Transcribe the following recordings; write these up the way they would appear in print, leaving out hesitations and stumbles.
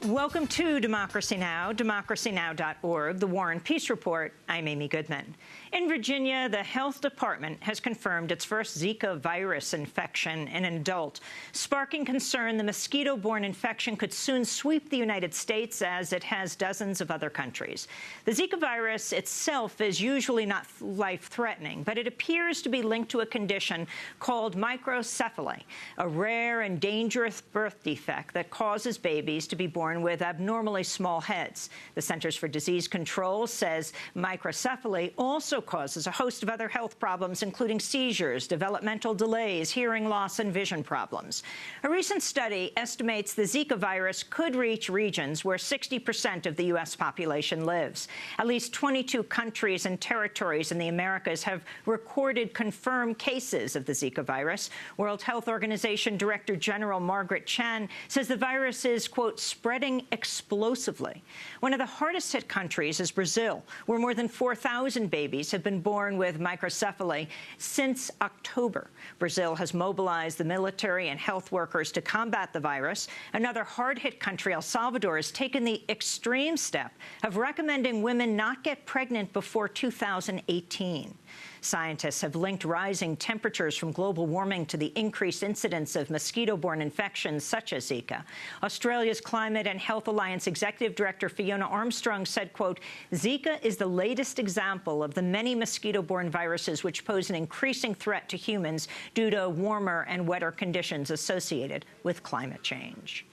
Welcome to Democracy Now!, democracynow.org, the War and Peace Report. I'm Amy Goodman. In Virginia, the health department has confirmed its first Zika virus infection in an adult, sparking concern the mosquito-borne infection could soon sweep the United States, as it has dozens of other countries. The Zika virus itself is usually not life-threatening, but it appears to be linked to a condition called microcephaly, a rare and dangerous birth defect that causes babies to be born with abnormally small heads. The Centers for Disease Control says microcephaly also causes a host of other health problems, including seizures, developmental delays, hearing loss, and vision problems. A recent study estimates the Zika virus could reach regions where 60% of the U.S. population lives. At least 22 countries and territories in the Americas have recorded confirmed cases of the Zika virus. World Health Organization Director General Margaret Chan says the virus is, quote, spreading explosively. One of the hardest hit countries is Brazil, where more than 4,000 babies have been born with microcephaly since October. Brazil has mobilized the military and health workers to combat the virus. Another hard-hit country, El Salvador, has taken the extreme step of recommending women not get pregnant before 2018. Scientists have linked rising temperatures from global warming to the increased incidence of mosquito-borne infections such as Zika. Australia's Climate and Health Alliance Executive Director Fiona Armstrong said, quote, Zika is the latest example of the many mosquito-borne viruses which pose an increasing threat to humans due to warmer and wetter conditions associated with climate change.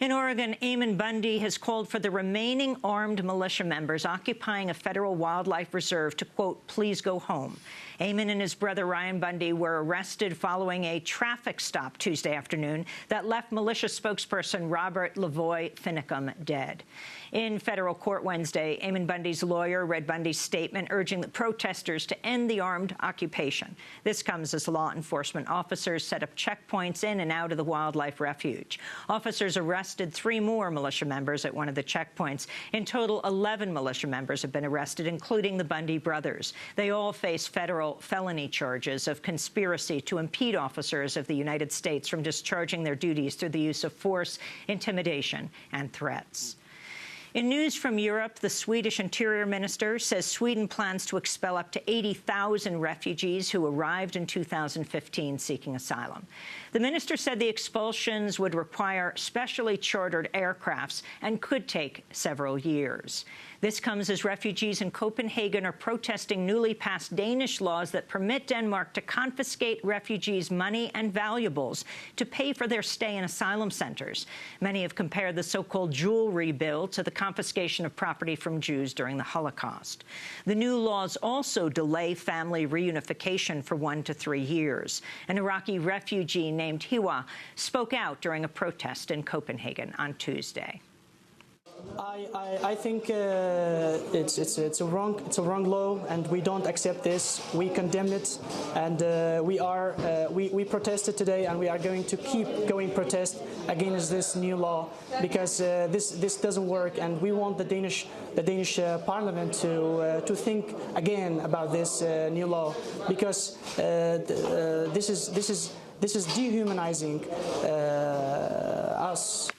In Oregon, Eamon Bundy has called for the remaining armed militia members occupying a federal wildlife reserve to, quote, please go home. Eamon and his brother Ryan Bundy were arrested following a traffic stop Tuesday afternoon that left militia spokesperson Robert Lavoy Finicum dead. In federal court Wednesday, Eamon Bundy's lawyer read Bundy's statement urging the protesters to end the armed occupation. This comes as law enforcement officers set up checkpoints in and out of the wildlife refuge. Officers arrested 3 more militia members at one of the checkpoints. In total, 11 militia members have been arrested, including the Bundy brothers. They all face federal felony charges of conspiracy to impede officers of the United States from discharging their duties through the use of force, intimidation, and threats. In news from Europe, the Swedish Interior Minister says Sweden plans to expel up to 80,000 refugees who arrived in 2015 seeking asylum. The minister said the expulsions would require specially chartered aircrafts and could take several years. This comes as refugees in Copenhagen are protesting newly passed Danish laws that permit Denmark to confiscate refugees' money and valuables to pay for their stay in asylum centers. Many have compared the so-called jewelry bill to the confiscation of property from Jews during the Holocaust. The new laws also delay family reunification for 1 to 3 years. An Iraqi refugee named Hiwa spoke out during a protest in Copenhagen on Tuesday. I think it's a wrong law, and we don't accept this. We condemn it, and we protested today, and we are going to keep going protest against this new law because this doesn't work, and we want the Danish Parliament to think again about this new law because this is dehumanizing us.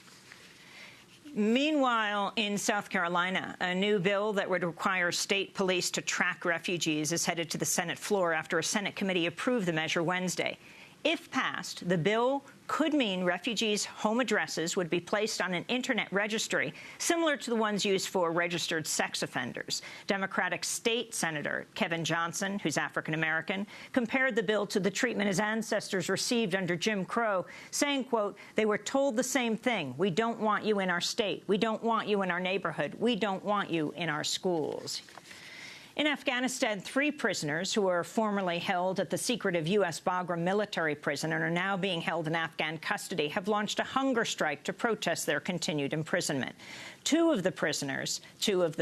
Meanwhile, in South Carolina, a new bill that would require state police to track refugees is headed to the Senate floor after a Senate committee approved the measure Wednesday. If passed, the bill could mean refugees' home addresses would be placed on an internet registry similar to the ones used for registered sex offenders. Democratic State Senator Kevin Johnson, who's African-American, compared the bill to the treatment his ancestors received under Jim Crow, saying, quote, they were told the same thing. We don't want you in our state. We don't want you in our neighborhood. We don't want you in our schools. In Afghanistan, 3 prisoners who were formerly held at the secretive U.S. Bagram military prison and are now being held in Afghan custody have launched a hunger strike to protest their continued imprisonment. 2 of the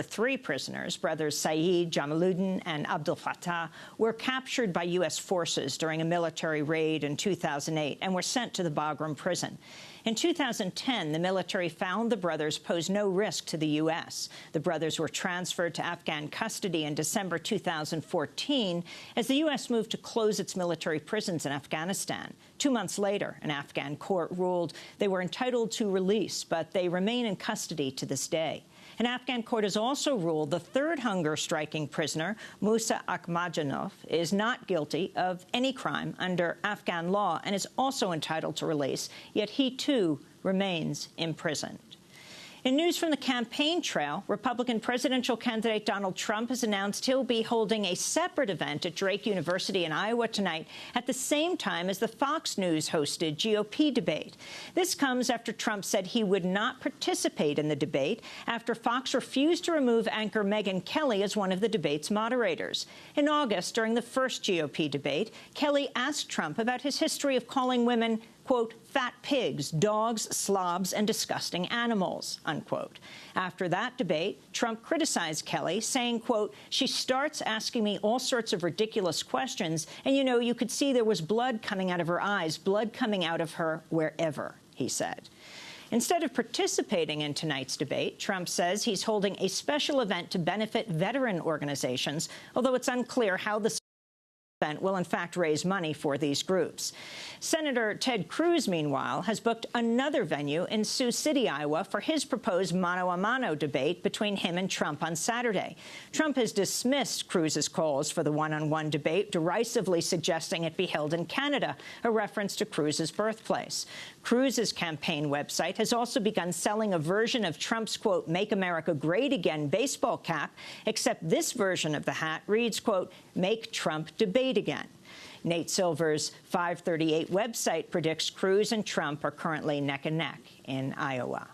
3 prisoners, brothers Saeed Jamaluddin and Abdul Fattah, were captured by U.S. forces during a military raid in 2008 and were sent to the Bagram prison. In 2010, the military found the brothers posed no risk to the U.S. The brothers were transferred to Afghan custody in December 2014 as the U.S. moved to close its military prisons in Afghanistan. 2 months later, an Afghan court ruled they were entitled to release, but they remain in custody to this day. An Afghan court has also ruled the third hunger-striking prisoner, Musa Akhmadjanov, is not guilty of any crime under Afghan law and is also entitled to release, yet he, too, remains imprisoned. In news from the campaign trail, Republican presidential candidate Donald Trump has announced he'll be holding a separate event at Drake University in Iowa tonight at the same time as the Fox News-hosted GOP debate. This comes after Trump said he would not participate in the debate after Fox refused to remove anchor Megyn Kelly as one of the debate's moderators. In August, during the first GOP debate, Kelly asked Trump about his history of calling women, quote, fat pigs, dogs, slobs, and disgusting animals, unquote. After that debate, Trump criticized Kelly, saying, quote, she starts asking me all sorts of ridiculous questions, and, you know, you could see there was blood coming out of her eyes, blood coming out of her wherever, he said. Instead of participating in tonight's debate, Trump says he's holding a special event to benefit veteran organizations, although it's unclear how the will in fact raise money for these groups. Senator Ted Cruz, meanwhile, has booked another venue in Sioux City, Iowa, for his proposed mano-a-mano debate between him and Trump on Saturday. Trump has dismissed Cruz's calls for the one-on-one debate, derisively suggesting it be held in Canada, a reference to Cruz's birthplace. Cruz's campaign website has also begun selling a version of Trump's, quote, Make America Great Again baseball cap, except this version of the hat reads, quote, Make Trump Debate Again. Nate Silver's 538 website predicts Cruz and Trump are currently neck and neck in Iowa.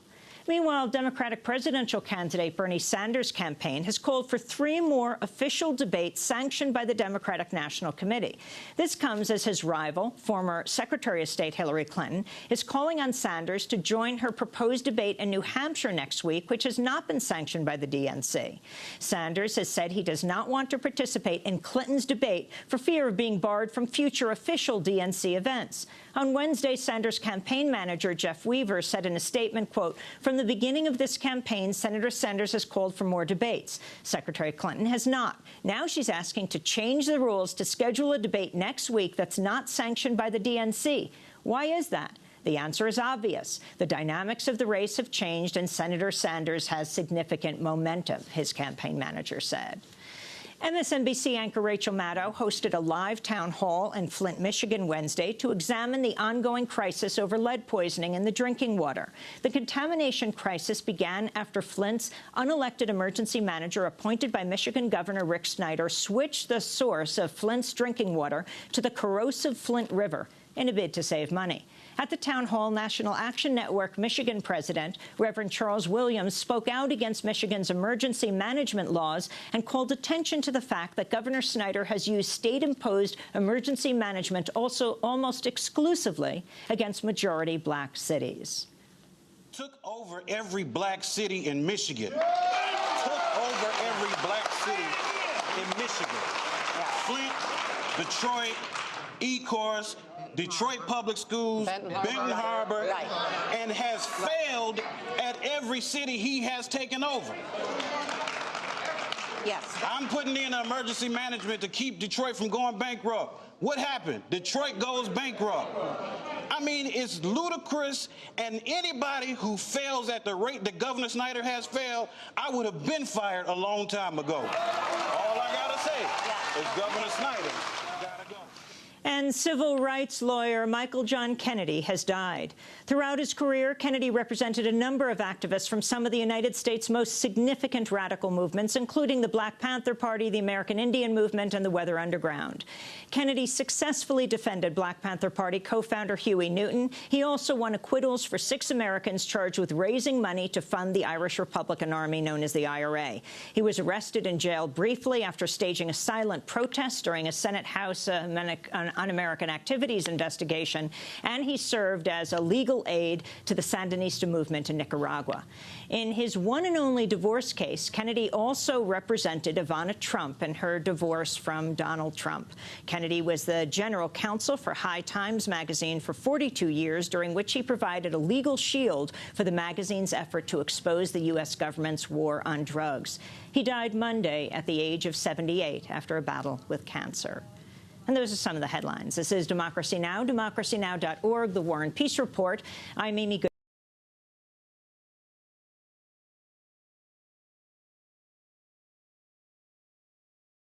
Meanwhile, Democratic presidential candidate Bernie Sanders' campaign has called for 3 more official debates sanctioned by the Democratic National Committee. This comes as his rival, former Secretary of State Hillary Clinton, is calling on Sanders to join her proposed debate in New Hampshire next week, which has not been sanctioned by the DNC. Sanders has said he does not want to participate in Clinton's debate for fear of being barred from future official DNC events. On Wednesday, Sanders' campaign manager, Jeff Weaver, said in a statement, quote, From the beginning of this campaign, Senator Sanders has called for more debates. Secretary Clinton has not. Now she's asking to change the rules to schedule a debate next week that's not sanctioned by the DNC. Why is that? The answer is obvious. The dynamics of the race have changed, and Senator Sanders has significant momentum, his campaign manager said. MSNBC anchor Rachel Maddow hosted a live town hall in Flint, Michigan Wednesday to examine the ongoing crisis over lead poisoning in the drinking water. The contamination crisis began after Flint's unelected emergency manager appointed by Michigan Governor Rick Snyder switched the source of Flint's drinking water to the corrosive Flint River in a bid to save money. At the town hall, National Action Network Michigan president Reverend Charles Williams spoke out against Michigan's emergency management laws and called attention to the fact that Governor Snyder has used state-imposed emergency management also almost exclusively against majority black cities. Took over every black city in Michigan. Took over every black city in Michigan. Flint, Detroit, Ecorse, Detroit Public Schools, Benton Harbor, and has failed at every city he has taken over. Yes. I'm putting in an emergency management to keep Detroit from going bankrupt. What happened? Detroit goes bankrupt. I mean, it's ludicrous, and anybody who fails at the rate that Governor Snyder has failed, I would have been fired a long time ago. All I gotta say is Governor Snyder. And civil rights lawyer Michael John Kennedy has died. Throughout his career, Kennedy represented a number of activists from some of the United States' most significant radical movements, including the Black Panther Party, the American Indian Movement, and the Weather Underground. Kennedy successfully defended Black Panther Party co-founder Huey Newton. He also won acquittals for 6 Americans charged with raising money to fund the Irish Republican Army, known as the IRA. He was arrested and jailed briefly after staging a silent protest during a Senate House Un-American Activities investigation, and he served as a legal aid to the Sandinista movement in Nicaragua. In his one and only divorce case, Kennedy also represented Ivana Trump in her divorce from Donald Trump. Kennedy was the general counsel for High Times magazine for 42 years, during which he provided a legal shield for the magazine's effort to expose the U.S. government's war on drugs. He died Monday at the age of 78 after a battle with cancer. And those are some of the headlines. This is Democracy Now!, democracynow.org, The War and Peace Report. I'm Amy Goodman.